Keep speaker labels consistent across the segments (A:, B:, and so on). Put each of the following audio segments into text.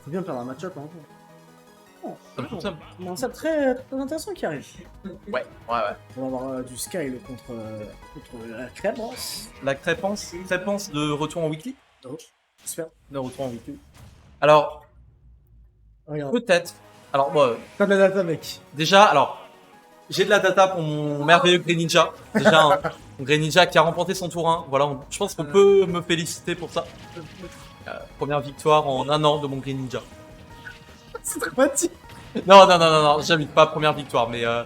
A: faut bien perdre un match-up. Hein. Oh,
B: Ça
A: un set très, très intéressant qui arrive.
B: Ouais.
A: On va avoir du Skyle contre la Crépance.
B: La Crépance de retour en weekly.
A: J'espère.
B: De retour en weekly. Alors,
A: Regarde.
B: peut-être. Alors, moi,
A: T'as de la data, mec.
B: déjà, alors, j'ai de la data pour mon merveilleux Greninja. Déjà, un Greninja qui a remporté son tour 1. Voilà, je pense qu'on peut me féliciter pour ça. Première victoire en un an de mon Greninja.
A: C'est dramatique.
B: Non, j'habite pas première victoire, mais ouais.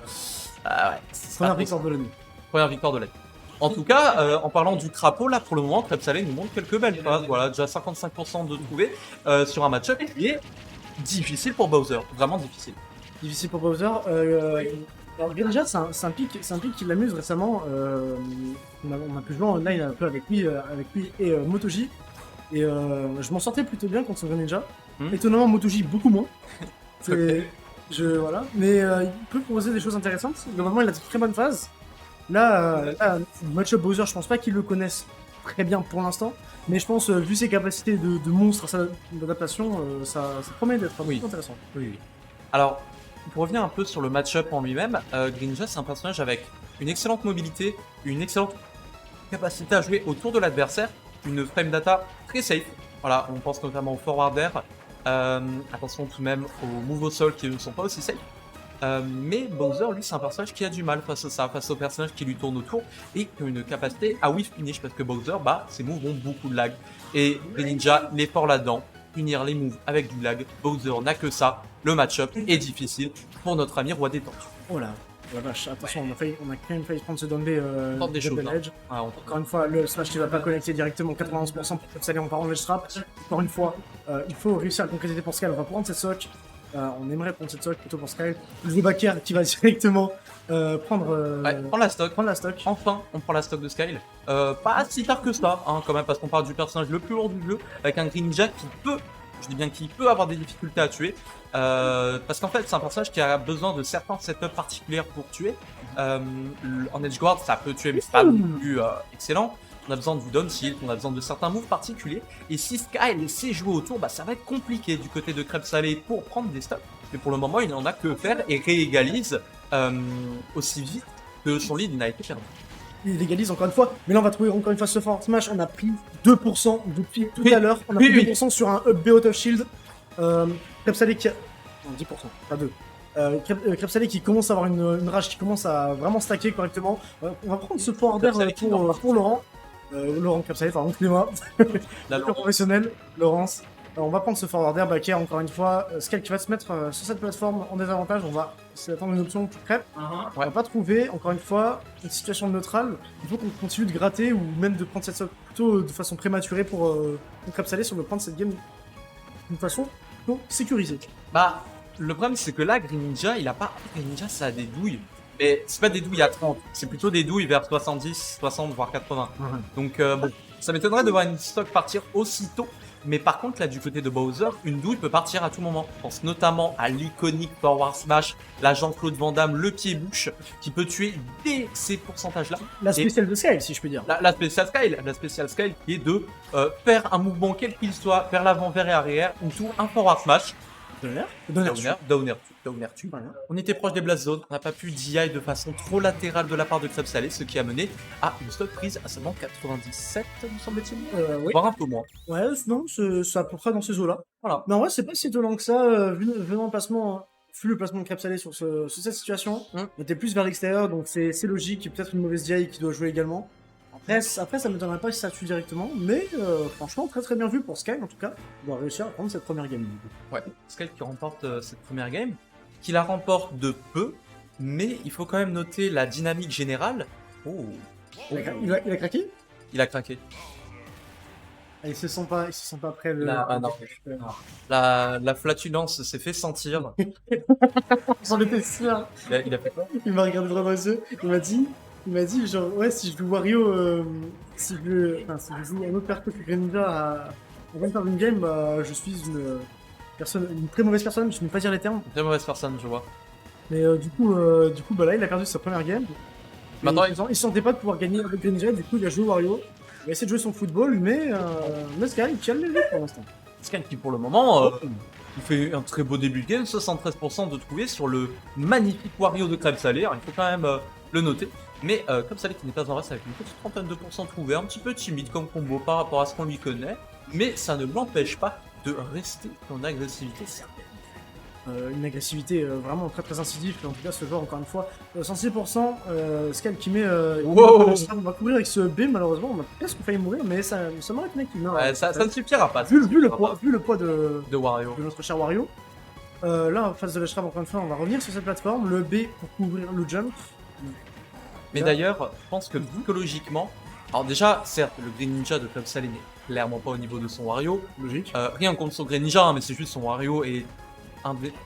A: Première victoire de l'année.
B: Première victoire de l'année. En tout cas, en parlant du crapaud, là pour le moment, Krebsalé nous montre quelques belles phases. Voilà, déjà 55% de trouver sur un match-up qui est difficile pour Bowser, vraiment difficile.
A: Difficile pour Bowser. Alors Greninja, c'est un pic qui l'amuse récemment. On a pu jouer en online un peu avec lui et Motoji. Et je m'en sortais plutôt bien contre son Greninja. Étonnamment, Motoji beaucoup moins. Voilà. Mais il peut proposer des choses intéressantes. Normalement, il a de très bonnes phases. Là, match-up Bowser, je pense pas qu'ils le connaissent très bien pour l'instant. Mais je pense, vu ses capacités de monstre, sa d'adaptation, ça promet d'être intéressant.
B: Oui. Alors, pour revenir un peu sur le match-up en lui-même, Greninja, c'est un personnage avec une excellente mobilité, une excellente capacité à jouer autour de l'adversaire, une frame data très safe. Voilà, on pense notamment au forward air. Attention tout de même aux moves au sol qui ne sont pas aussi safe. Mais Bowser, lui, c'est un personnage qui a du mal face à ça, face aux personnages qui lui tournent autour et qui ont une capacité à whiff finish parce que Bowser, ses moves ont beaucoup de lag. Et Greninja, il est fort là-dedans. Punir les moves avec du lag, Bowser n'a que ça. Le match-up est difficile pour notre ami Roi des Temps.
A: Oh là, la vache, attention, on a quand même failli prendre ce down B
B: des choses,
A: Edge.
B: Ah,
A: Encore une fois, le smash qui va pas connecter directement 91% pour Krebsalé en parlant de strap. Encore une fois, il faut réussir à le concrétiser pour Sky. On va prendre cette sock. On aimerait prendre cette sock plutôt pour Sky. Le Zubaker qui va directement prendre
B: la stock.
A: Prendre la stock.
B: Enfin, on prend la stock de Skyle. Pas si tard que ça, hein, quand même, parce qu'on parle du personnage le plus lourd du jeu, avec un Greninja qui peut, je dis bien qu'il peut avoir des difficultés à tuer. Parce qu'en fait, c'est un personnage qui a besoin de certains setups particuliers pour tuer. En Edge Guard, ça peut tuer, mais c'est pas non plus excellent. On a besoin du down shield, on a besoin de certains moves particuliers. Et si Skyle sait jouer autour, ça va être compliqué du côté de Krebsalé pour prendre des stocks. Mais pour le moment, il n'en a que faire et réégalise aussi vite que son lead n'a été perdu.
A: Il légalise encore une fois, mais là on va trouver encore une fois ce forward smash. On a pris 2% depuis tout à l'heure. On a pris 2% sur un up B out of shield. Krebsalé qui a. Non, 10%, pas 2. Krebsalé qui commence à avoir une rage, qui commence à vraiment stacker correctement. On va prendre ce forward air pour Laurent. Laurent Krebsalé, pardon, excusez-moi. Le professionnel, Laurence. On va prendre ce forward air qui est encore une fois Sky qui va se mettre sur cette plateforme en désavantage. On va essayer d'attendre une option plus crêpe. On va pas trouver, encore une fois, une situation neutrale. Il faut qu'on continue de gratter ou même de prendre cette sock plutôt de façon prématurée pour Krebsalé si on veut prendre cette game d'une façon plutôt sécurisée.
B: Le problème c'est que là, Greninja, il a pas. Greninja, ça a des douilles. Mais c'est pas des douilles à 30, c'est plutôt des douilles vers 70, 60, voire 80. Donc bon, ça m'étonnerait de voir une stock partir aussitôt. Mais par contre, là, du côté de Bowser, une douille peut partir à tout moment. Je pense notamment à l'iconique Forward Smash, la Jean-Claude Van Damme, le pied-bouche, qui peut tuer dès ces pourcentages-là.
A: La spéciale de Sky, si je peux dire.
B: La spéciale Sky qui est de faire un mouvement quel qu'il soit, vers l'avant, vers l'arrière, ou tout un Forward Smash. Downer. Voilà. On était proche des blast zones, on n'a pas pu DI de façon trop latérale de la part de Krebsalé, ce qui a mené à une stock prise à seulement 97, me semble-t-il, voire un peu moins.
A: Ouais, non, c'est à peu près dans ces eaux-là.
B: Voilà.
A: Mais en vrai, c'est pas si étonnant que ça, vu le placement de Krebsalé sur cette situation. On était plus vers l'extérieur, donc c'est logique, et peut-être une mauvaise DI qui doit jouer également. Après, ça m'étonnerait pas si ça tue directement, mais franchement, très bien vu pour Sky, en tout cas, de réussir à prendre cette première game.
B: Ouais, Sky qui remporte cette première game, qui la remporte de peu, mais il faut quand même noter la dynamique générale.
A: Il a craqué?
B: Il a craqué.
A: Il se sent pas prêt.
B: La flatulence s'est fait sentir.
A: J'en étais sûr.
B: Il a fait quoi?
A: Il m'a regardé droit dans les yeux, il m'a dit genre ouais, si je joue Wario, si je joue un autre perso que Greninja avant de faire une game, je suis une très mauvaise personne, je ne vais pas dire les termes.
B: Une très mauvaise personne, je vois.
A: Mais du coup là il a perdu sa première game. Maintenant il se sentait pas de pouvoir gagner avec Greninja, du coup il a joué Wario. Il va essayer de jouer son football, mais Sky il tient le jeu pour l'instant.
B: Sky qui pour le moment Il fait un très beau début de game, 73% de trouver sur le magnifique Wario de Crème Salée, il faut quand même le noter. Mais Crème Salée qui n'est pas en reste avec une petite trentaine de pourcents trouvés, un petit peu timide comme combo par rapport à ce qu'on lui connaît, mais ça ne l'empêche pas de rester en agressivité certaine.
A: Une agressivité vraiment très très incisive, en tout cas ce joueur encore une fois, 106%, Scal qui met...
B: Wow.
A: On va courir avec ce B malheureusement, on a presque failli mourir, mais ça m'aurait étonné qu'il meure.
B: Ouais, ça ne suffira pas.
A: Vu le poids de
B: Wario.
A: notre cher Wario. Là, en face de l'Eshrab, encore une fois, on va revenir sur cette plateforme, le B pour couvrir le jump.
B: Mais d'ailleurs, je pense que psychologiquement, alors déjà, certes, le Green Ninja de Club Salé n'est clairement pas au niveau de son Wario.
A: Logique.
B: Rien contre son Green Ninja, hein, mais c'est juste son Wario est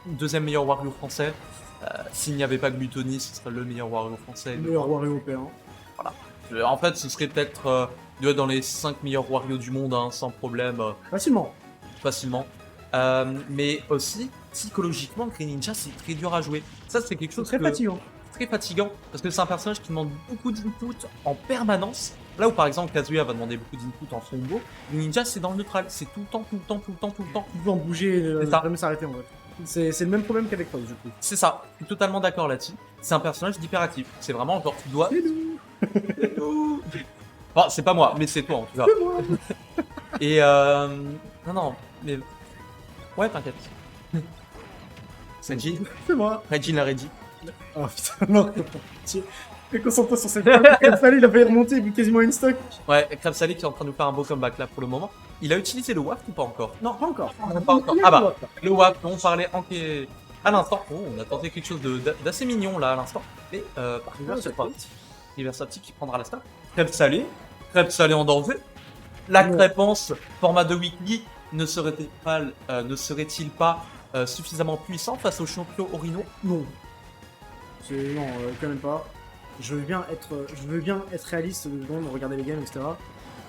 B: deuxième meilleur Wario français. S'il n'y avait pas Gluttony, ce serait le meilleur Wario français.
A: Le meilleur Wario européen.
B: Voilà. En fait, ce serait peut-être dans les 5 meilleurs Wario du monde, hein, sans problème. Facilement. Mais aussi, psychologiquement, Green Ninja, c'est très dur à jouer. Ça, c'est quelque chose
A: très fatigant.
B: Très fatigant, parce que c'est un personnage qui demande beaucoup d'input en permanence. Là où par exemple Kazuya va demander beaucoup d'input en combo, Ninja c'est dans le neutral, c'est tout le temps.
A: Il peut en bouger, jamais s'arrêter en vrai. C'est le même problème qu'avec Rose du coup.
B: C'est ça, je suis totalement d'accord là-dessus. C'est un personnage d'hyperactif, c'est vraiment genre tu dois...
A: C'est nous.
B: Bon, c'est pas moi, mais c'est toi en tout cas.
A: C'est moi.
B: Et non, mais... Ouais, t'inquiète. Senji,
A: C'est moi.
B: Reggie l'a Reggie.
A: Oh putain, non. Concentre-toi sur cette balle. Il fallait, il a failli remonter, il est quasiment in stock.
B: Ouais, Crab Salé qui est en train de nous faire un beau comeback là pour le moment. Il a utilisé le waft ou pas encore?
A: Non, pas encore.
B: Pas encore. Ah bah, le waft, on parlait à l'instant. Oh, on a tenté quelque chose d'assez mignon là à l'instant. Mais par contre, Reverse Optique qui prendra la star. Crêpe salée en danger. La crépance, format de weekly, ne serait-il pas suffisamment puissant face au champion Orino?
A: Non. Non, quand même pas. Je veux bien être réaliste dedans, regarder les games, etc.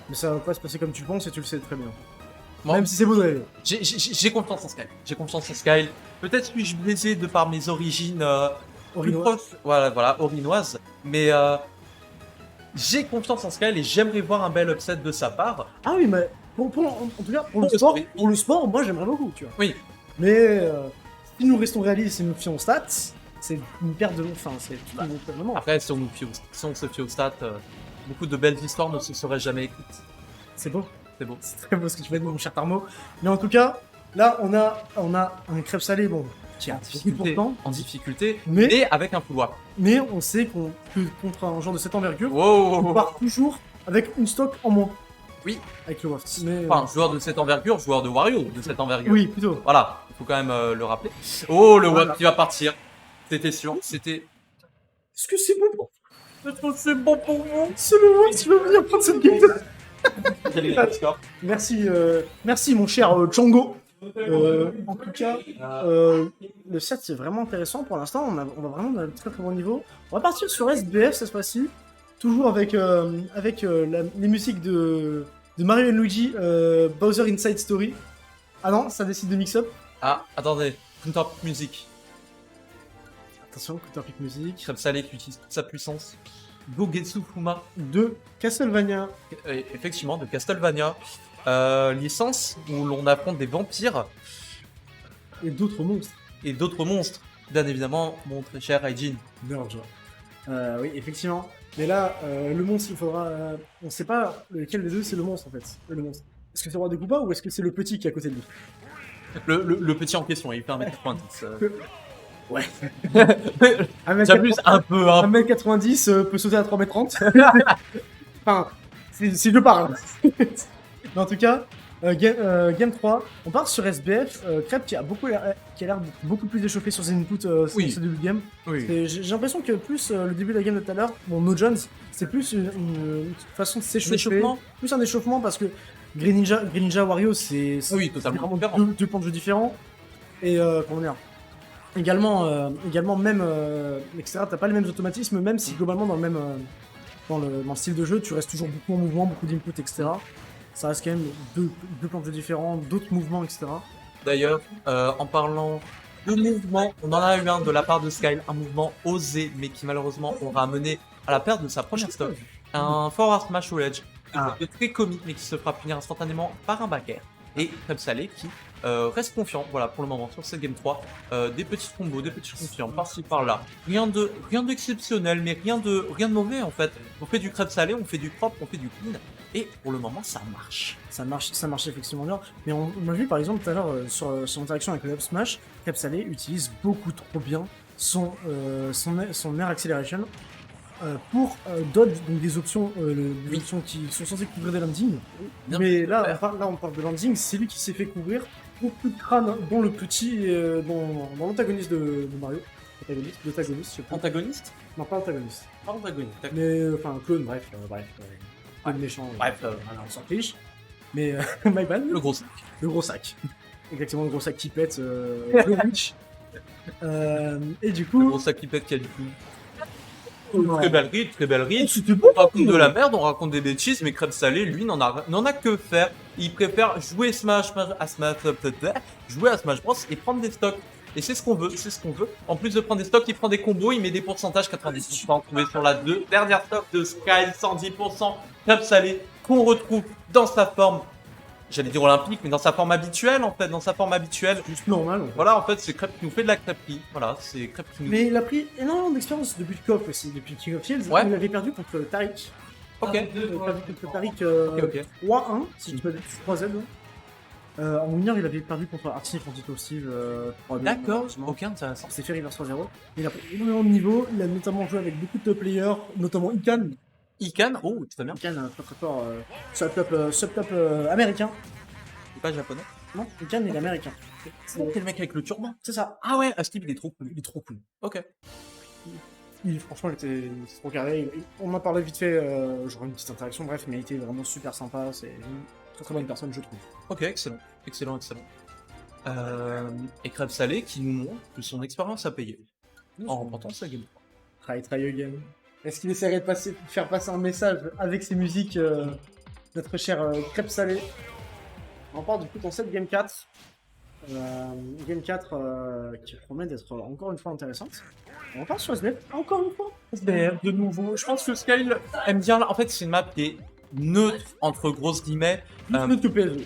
A: Mais ça va pas se passer comme tu le penses et tu le sais très bien. Bon. Même si c'est beau de rêver.
B: J'ai confiance en Skyle. J'ai confiance en Skyle. Peut-être suis-je blessé de par mes origines
A: orinoises.
B: Voilà, orinoises. Mais j'ai confiance en Skyle et j'aimerais voir un bel upset de sa part.
A: Ah oui, mais en tout cas, pour le sport, moi j'aimerais beaucoup, tu vois.
B: Oui.
A: Mais si nous restons réalistes et nous fions aux stats, c'est une perte de long. Enfin, c'est tout moment.
B: Après, si on se fie aux stats, beaucoup de belles histoires ne se seraient jamais écrites.
A: C'est beau.
B: C'est beau.
A: C'est très beau ce que tu fais, mon cher Tarmo. Mais en tout cas, là, on a un crêpe salé, bon, qui est
B: en difficulté, mais avec un pouvoir.
A: Mais on sait que contre un genre de cette envergure,
B: on
A: part toujours avec une stock en moins.
B: Oui.
A: Avec le waft.
B: Enfin, joueur de cette envergure, joueur de Wario de cette envergure.
A: Oui, plutôt.
B: Voilà, il faut quand même le rappeler. Oh, le waft qui va partir. C'était sûr, c'était...
A: Est-ce que c'est bon?
B: Est-ce que c'est bon pour moi?
A: C'est le waft qui va venir prendre cette game. Merci mon cher Chango. En tout cas, le set c'est vraiment intéressant pour l'instant. On va vraiment dans un très très bon niveau. On va partir sur SBF cette fois-ci, toujours avec les musiques de Mario & Luigi, Bowser Inside Story. Ah non, ça décide de mix-up.
B: Ah, attendez, Counter Music.
A: Attention, Counter Pick Music.
B: Crêpe salée qui utilise toute sa puissance. Gogetsu Fuma
A: de Castlevania.
B: Effectivement, de Castlevania. Licence où l'on affronte des vampires.
A: Et d'autres monstres.
B: Bien évidemment, mon très cher Aijin.
A: Burge. Oui, effectivement. Mais là, le monstre, il faudra... on sait pas lequel des deux c'est le monstre en fait. Le monstre. Est-ce que c'est Roi de Koopa ou est-ce que c'est le petit qui est à côté de lui?
B: Le petit en question, il fait 1m90.
A: Ouais.
B: J'abuse un peu.
A: 1m90 peut sauter à 3m30. Enfin, si je parle. Mais en tout cas, game 3, on part sur SBF. Crêpe qui a l'air beaucoup plus échauffé sur ses inputs sur ce début de game.
B: Oui.
A: J'ai l'impression que plus le début de la game de tout à l'heure, bon, No Jones, c'est plus une façon de s'échauffer. Plus un échauffement parce que Green Ninja Wario, c'est
B: totalement
A: vraiment deux plans de jeu différents. Et comment dire, également même, etc. T'as pas les mêmes automatismes, même si globalement dans le même dans le style de jeu, tu restes toujours beaucoup en mouvement, beaucoup d'input, etc. Ça reste quand même deux plans de jeu différents, d'autres mouvements, etc.
B: D'ailleurs, en parlant de mouvement, on en a eu un de la part de Skyle, un mouvement osé, mais qui malheureusement aura amené à la perte de sa première stock. Un forward smash au ledge, de très comique, mais qui se fera punir instantanément par un backer. et Crêpe Salé qui reste confiant, voilà, pour le moment, sur cette Game 3. Des petits combos, des petits confiants, par-ci, par-là. Rien d'exceptionnel, mais rien de mauvais, en fait. On fait du Crêpe Salé, on fait du propre, on fait du clean, et pour le moment, ça marche.
A: Ça marche effectivement bien. Mais on a vu par exemple tout à l'heure sur son interaction avec le Up Smash, Crêpe Salé utilise beaucoup trop bien son Air Acceleration pour dodge, donc des options, des options qui sont censées couvrir des landings.
B: Bien
A: Mais
B: sûr.
A: là on parle de landing, c'est lui qui s'est fait couvrir pour plus de crâne dans le petit, dans l'antagoniste de Mario. Antagoniste, je sais pas.
B: Antagoniste?
A: Non, pas antagoniste.
B: Pas antagoniste, d'accord.
A: Mais enfin, clone, bref. Clone méchant.
B: Bref,
A: voilà, on s'en fiche. Mais my bad.
B: le gros sac.
A: Le gros sac. Exactement, le gros sac qui pète. Le Witch. Et du
B: Le
A: coup.
B: gros sac qui pète, qui a du coup.
A: Ouais.
B: Très belle ride.
A: C'était beau.
B: On raconte de la merde, on raconte des bêtises, mais Crêpe Salé, lui, n'en a que faire. Il préfère jouer jouer à Smash Bros et prendre des stocks. Et c'est ce qu'on veut, c'est ce qu'on veut. En plus de prendre des stocks, il prend des combos, il met des pourcentages 90%. Trouvé sur la dernière stock de Sky, 110%. Crêpe Salé, qu'on retrouve dans sa forme, j'allais dire olympique, mais dans sa forme habituelle, en fait, dans sa forme habituelle.
A: Juste normal. En fait.
B: Voilà, en fait, c'est Crêpe qui nous fait de la crêperie. Voilà, c'est Crêpe qui nous...
A: Mais il a pris énormément d'expérience depuis le COP aussi, depuis King of Shields.
B: Ouais.
A: Il avait perdu contre Tariq.
B: Ok.
A: Il avait perdu contre Tariq
B: Ok.
A: 3-1, si je peux dire, 3Z. En mineur, il avait perdu contre Artsy Antito Steve 3-2.
B: D'accord,
A: malheureusement.
B: ok, intéressant.
A: C'est fait reverse 3-0. Il a pris énormément de niveau, il a notamment joué avec beaucoup de top players, notamment Ikan.
B: Ikan, oh, très bien.
A: Ikan, très fort, sub-top américain.
B: C'est pas japonais.
A: Non, Ikan il est américain.
B: C'est le mec avec le turban.
A: C'est ça.
B: Ah ouais, Steve, il est trop cool.
A: Il est trop cool.
B: Ok.
A: Franchement, il était trop carré. On en parlait vite fait, genre une petite interaction, bref, mais il était vraiment super sympa. C'est une très bonne personne, je trouve.
B: Ok, excellent. Excellent. Et Crêpe Salé qui nous montre que son expérience a payé en remportant sa game.
A: Try again. Est-ce qu'il essaierait de faire passer un message avec ses musiques, notre cher Crêpe Salé? On part du coup dans cette Game 4. Game 4 qui promet d'être encore une fois intéressante. On repart sur SBF, encore une fois.
B: SBF, de nouveau. Je pense que Skyle aime bien. En fait, c'est une map qui est neutre, entre grosses guillemets.
A: Plus neutre que PS2.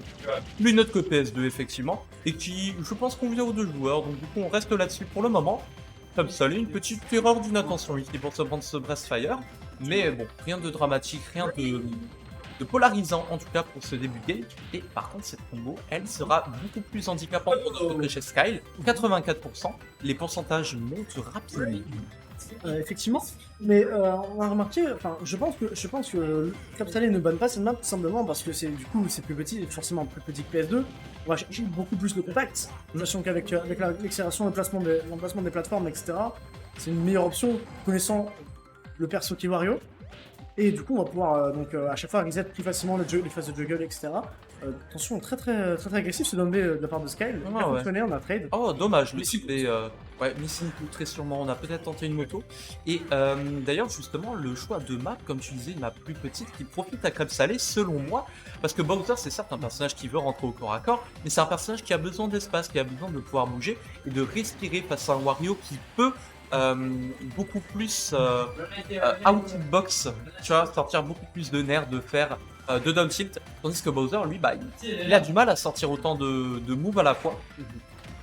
B: Plus neutre que PS2, effectivement. Et qui, je pense, convient aux deux joueurs. Donc, du coup, on reste là-dessus pour le moment. Comme ça, une petite erreur d'inattention ici pour se prendre ce Breastfire. Mais bon, rien de dramatique, rien de polarisant en tout cas pour ce début de game. Et par contre, cette combo, elle sera beaucoup plus handicapante pour notre côté chez Skyle. 84%, les pourcentages montent rapidement.
A: Effectivement, mais on a remarqué, enfin, je pense que Crêpe Salé ne banne pas cette map tout simplement parce que c'est plus petit, forcément plus petit que PS2. On va chercher beaucoup plus de contact, sachant qu'avec l'accélération, l'emplacement des plateformes, etc., c'est une meilleure option connaissant le perso qui est Wario. Et du coup, on va pouvoir à chaque fois reset plus facilement les phases de juggle, etc. Attention, très agressif ce down B de la part de Skyle.
B: Ah, ouais.
A: Fonctionné, on a trade.
B: Oh, dommage, le cycle est... Ouais, missing coup, très sûrement, on a peut-être tenté une moto. Et d'ailleurs, justement, le choix de map, comme tu disais, une map plus petite, qui profite à Crêpe Salé, selon moi, parce que Bowser, c'est certes un personnage qui veut rentrer au corps à corps, mais c'est un personnage qui a besoin d'espace, qui a besoin de pouvoir bouger, et de respirer face à un Wario qui peut... beaucoup plus out of box, tu vois, sortir beaucoup plus de nerfs, de faire de down tilt, tandis que Bowser, lui, bah, il a du mal à sortir autant de moves à la fois.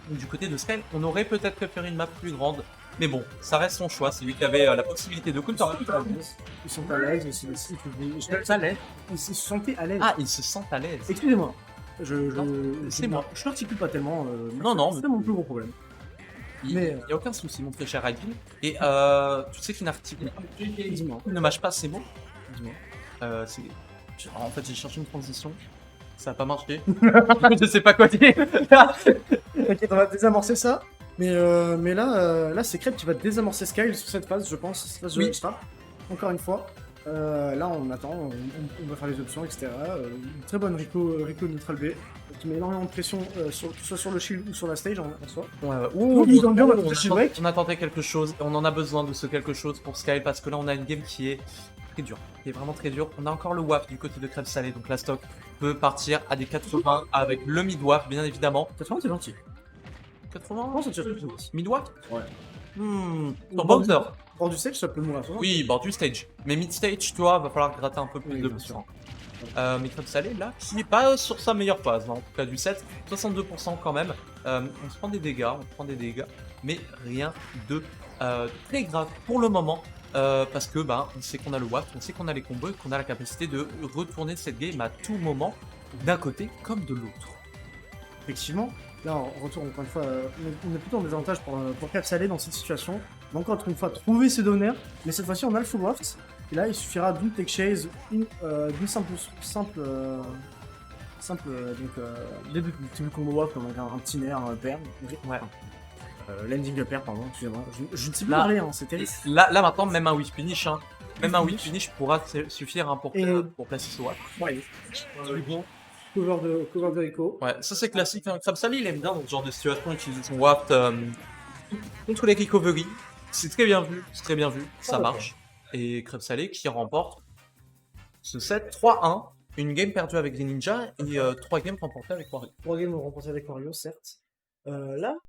B: Donc, du côté de Skyle, on aurait peut-être préféré une map plus grande, mais bon, ça reste son choix, c'est lui qui avait la possibilité de counter.
A: Ils sont à l'aise aussi. Ils se sentaient à l'aise.
B: Ah, il se sent à l'aise.
A: Excusez-moi.
B: c'est moi.
A: Je n'articule pas tellement.
B: Non,
A: c'est mon plus gros problème.
B: Il
A: Mais,
B: n'y a aucun souci, mon très cher Raiden. Et tu sais qu'il n'articule pas.
A: Dis-moi.
B: Il ne mâche pas ses mots.
A: Dis-moi.
B: En fait, j'ai cherché une transition. Ça n'a pas marché. Je sais pas quoi dire.
A: T'inquiète, on va désamorcer ça. Mais là, c'est Crêpe qui va désamorcer Skyle sur cette phase, je pense. Cette phase de start. Encore une fois. Là, on attend, on va faire les options, etc. Une très bonne Rico Neutral B qui met énormément de pression, que ce soit sur le shield ou sur la stage en soi.
B: On attendait quelque chose, et on en a besoin de ce quelque chose pour Skyle parce que là, on a une game qui est très dure, qui est vraiment très dure. On a encore le WAF du côté de Crêpe Salé, donc la stock peut partir à des 80 avec le mid-WAF, bien évidemment.
A: 80, c'est gentil.
B: 80
A: Non, ça tire plus gentil.
B: Mid-WAF.
A: Ouais.
B: Sur Bowser.
A: Bord du stage, ça peut mourir.
B: Oui, bord du stage. Mais mid-stage, tu vois, va falloir gratter un peu plus
A: Oui,
B: de
A: bien sûr.
B: pourcent. Mais Crêpe Salé, là, qui n'est pas sur sa meilleure phase, hein, en tout cas du set, 62% quand même. On se prend des dégâts, mais rien de très grave pour le moment. Parce que on sait qu'on a le waft, on sait qu'on a les combos et qu'on a la capacité de retourner cette game à tout moment, d'un côté comme de l'autre.
A: Effectivement, là, on retourne encore une fois, on est plutôt en désavantage pour Crêpe Salé dans cette situation. On va encore une fois trouver ses donneurs, mais cette fois-ci on a le full waft. Et là, il suffira d'une tech chase, d'une début de combo waft, comme un petit nerf, un pair.
B: Ouais.
A: Landing pair, pardon, excusez-moi. Je ne sais plus
B: Là-
A: parler, hein, c'est terrible.
B: Là maintenant, même un whip finish, même un whip finish pourra suffire pour placer ce waft.
A: Ouais. Cover de Echo.
B: Ouais, ça c'est classique. Hein. Crêpe Salé, il aime bien dans ce genre de situation utiliser son waft contre les recovery. C'est très bien vu, ça marche. Et Crêpe Salé qui remporte ce set 3-1. Une game perdue avec Green Ninja et 3 games remportées avec Wario.
A: 3 games remportés avec Wario, certes. Là,